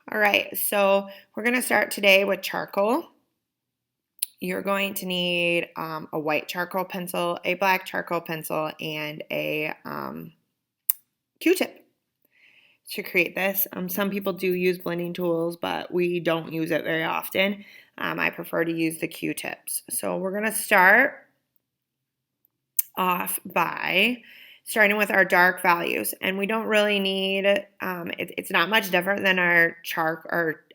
All right, so we're going to start today with charcoal. You're going to need a white charcoal pencil, a black charcoal pencil, and a Q-tip to create this. Some people do use blending tools, but we don't use it very often. I prefer to use the Q-tips. So we're going to start off by starting with our dark values, and we don't really need it's not much different than our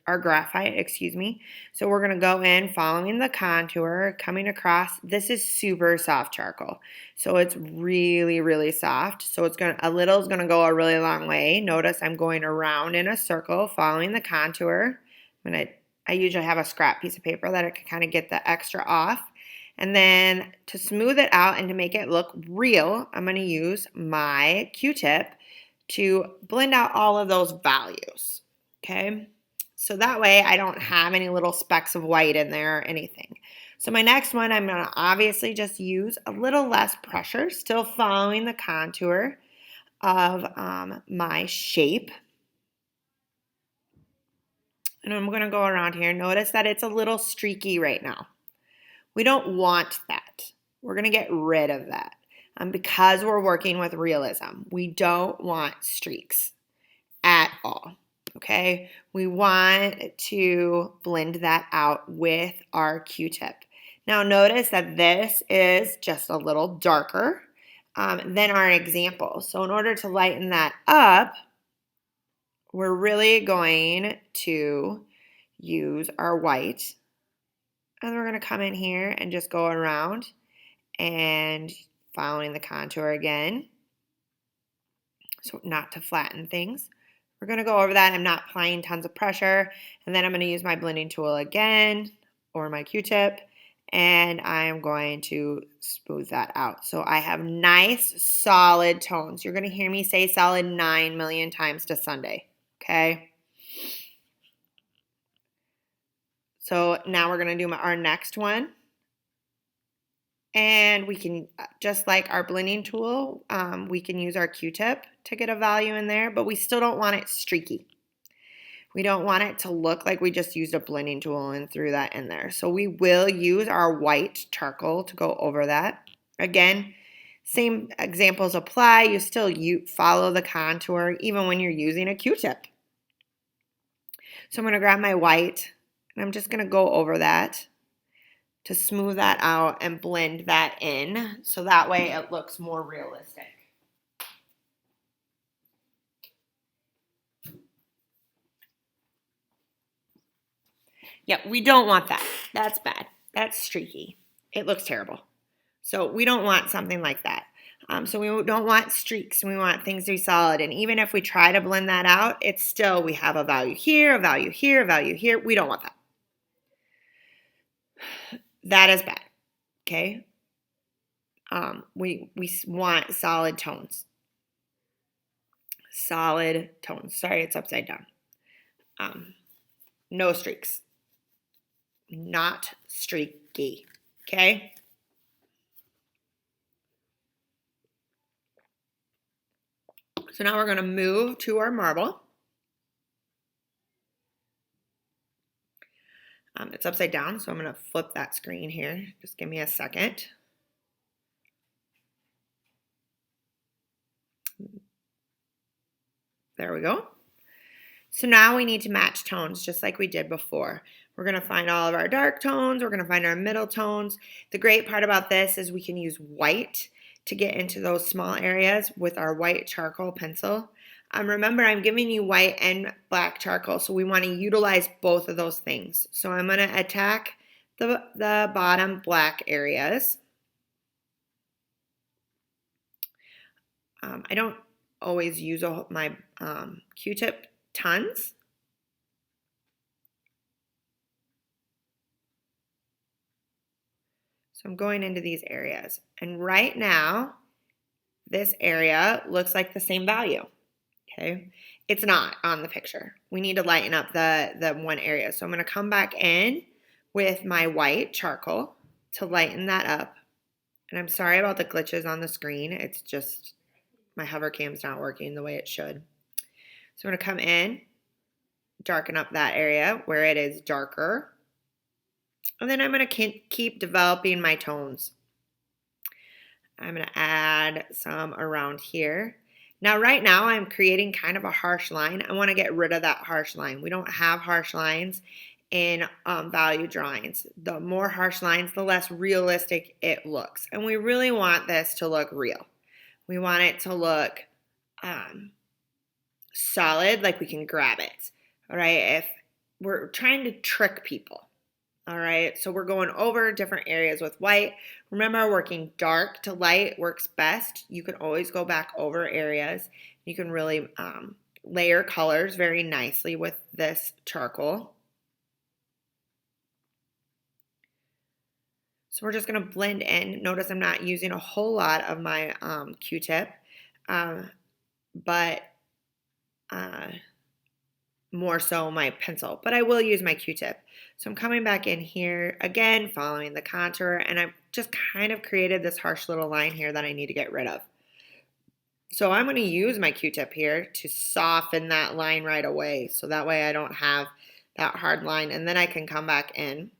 our graphite, excuse me. So we're going to go in following the contour, coming across. This is super soft charcoal, so it's really soft. So it's going to, a little is going to go a really long way. Notice I'm going around in a circle following the contour. I usually have a scrap piece of paper that I can kind of get the extra off. And then to smooth it out and to make it look real, I'm going to use my Q-tip to blend out all of those values, okay? So that way I don't have any little specks of white in there or anything. So my next one, I'm going to obviously just use a little less pressure, still following the contour of my shape. And I'm going to go around here. Notice that it's a little streaky right now. We don't want that. We're going to get rid of that because we're working with realism. We don't want streaks at all, okay? We want to blend that out with our Q-tip. Now notice that this is just a little darker than our example. So in order to lighten that up, we're really going to use our white. And we're going to come in here and just go around and following the contour again. So not to flatten things. We're going to go over that. I'm not applying tons of pressure. And then I'm going to use my blending tool again or my Q-tip. And I'm going to smooth that out. So I have nice solid tones. You're going to hear me say solid 9 million times to Sunday. Okay. So now we're going to do our next one. And we can, just like our blending tool, we can use our Q-tip to get a value in there, but we still don't want it streaky. We don't want it to look like we just used a blending tool and threw that in there. So we will use our white charcoal to go over that. Again, same examples apply. You still follow the contour even when you're using a Q-tip. So I'm going to grab my white and I'm just going to go over that to smooth that out and blend that in so that way it looks more realistic. Yep, we don't want that. That's bad. That's streaky. It looks terrible. So we don't want something like that. So we don't want streaks. We want things to be solid. And even if we try to blend that out, it's still, we have a value here, a value here, a value here. We don't want that. That is bad. Okay. We want solid tones. Solid tones. Sorry, it's upside down. No streaks. Not streaky. Okay. So now we're going to move to our marble. It's upside down, so I'm going to flip that screen here. Just give me a second. There we go. So now we need to match tones just like we did before. We're going to find all of our dark tones. We're going to find our middle tones. The great part about this is we can use white to get into those small areas with our white charcoal pencil. Remember, I'm giving you white and black charcoal, so we want to utilize both of those things. So I'm going to attack the bottom black areas. I don't always use my Q-tip tons. So I'm going into these areas. And right now, this area looks like the same value. Okay, it's not on the picture. We need to lighten up the one area. So I'm going to come back in with my white charcoal to lighten that up. And I'm sorry about the glitches on the screen. It's just my hover cam's not working the way it should. So I'm going to come in, darken up that area where it is darker. And then I'm going to keep developing my tones. I'm going to add some around here. Now, right now, I'm creating kind of a harsh line. I want to get rid of that harsh line. We don't have harsh lines in value drawings. The more harsh lines, the less realistic it looks. And we really want this to look real. We want it to look solid, like we can grab it. All right, if we're trying to trick people. All right, so we're going over different areas with white. Remember, working dark to light works best. You can always go back over areas. You can really layer colors very nicely with this charcoal. So we're just going to blend in. Notice I'm not using a whole lot of my Q-tip, but more so my pencil, but I will use my Q-tip. So I'm coming back in here again, following the contour, and I've just kind of created this harsh little line here that I need to get rid of. So I'm going to use my Q-tip here to soften that line right away, so that way I don't have that hard line, and then I can come back in.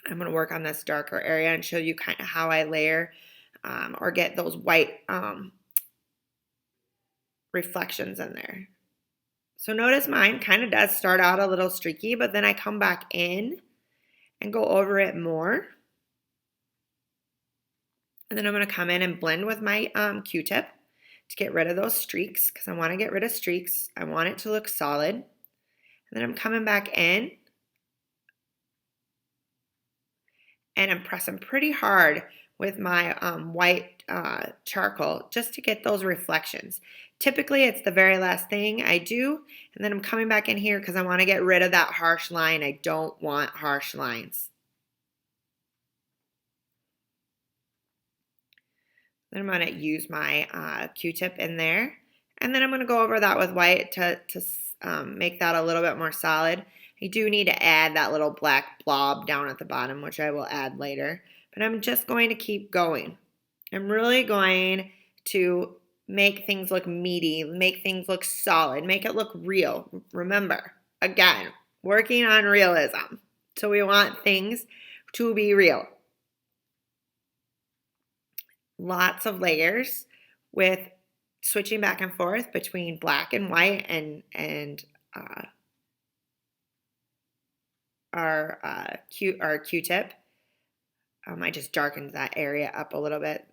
I'm going to work on this darker area and show you kind of how I layer or get those white reflections in there. So notice mine kind of does start out a little streaky, but then I come back in and go over it more. And then I'm going to come in and blend with my Q-tip to get rid of those streaks, because I want to get rid of streaks. I want it to look solid. And then I'm coming back in and I'm pressing pretty hard with my white charcoal just to get those reflections. Typically, it's the very last thing I do, and then I'm coming back in here because I want to get rid of that harsh line. I don't want harsh lines. Then I'm going to use my Q-tip in there, and then I'm going to go over that with white to make that a little bit more solid. I do need to add that little black blob down at the bottom, which I will add later. But I'm just going to keep going. I'm really going to make things look meaty, make things look solid, make it look real. Remember, again, working on realism. So we want things to be real. Lots of layers with switching back and forth between black and white and our Q-tip. I just darkened that area up a little bit.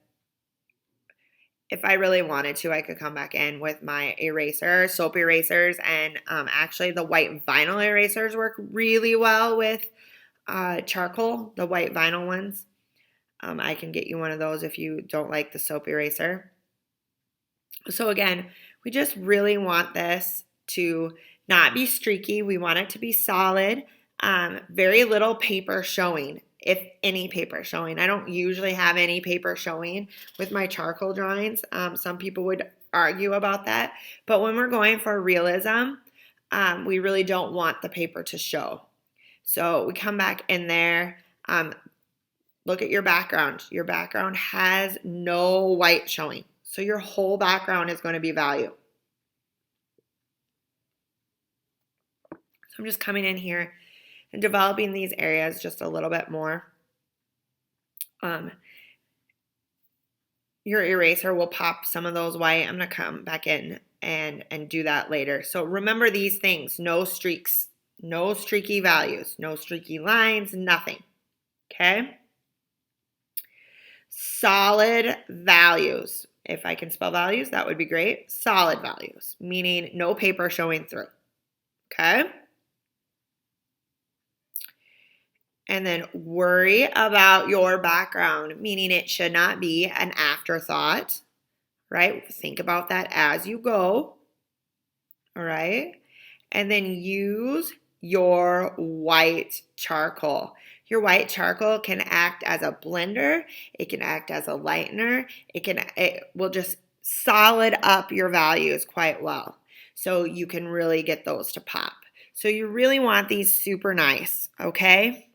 If I really wanted to, I could come back in with my eraser, soap erasers, and actually the white vinyl erasers work really well with charcoal, the white vinyl ones. I can get you one of those if you don't like the soap eraser. So again, we just really want this to not be streaky. We want it to be solid. Very little paper showing, if any paper showing. I don't usually have any paper showing with my charcoal drawings. Some people would argue about that. But when we're going for realism, we really don't want the paper to show. So we come back in there. Look at your background. Your background has no white showing. So your whole background is going to be value. So I'm just coming in here and developing these areas just a little bit more. Your eraser will pop some of those white. I'm going to come back in and do that later. So remember these things. No streaks, no streaky values, no streaky lines, nothing. Okay? Solid values. If I can spell values, that would be great. Solid values, meaning no paper showing through. Okay? And then worry about your background, meaning it should not be an afterthought, right? Think about that as you go, all right? And then use your white charcoal. Your white charcoal can act as a blender. It can act as a lightener. It will just solid up your values quite well. So you can really get those to pop. So you really want these super nice, okay?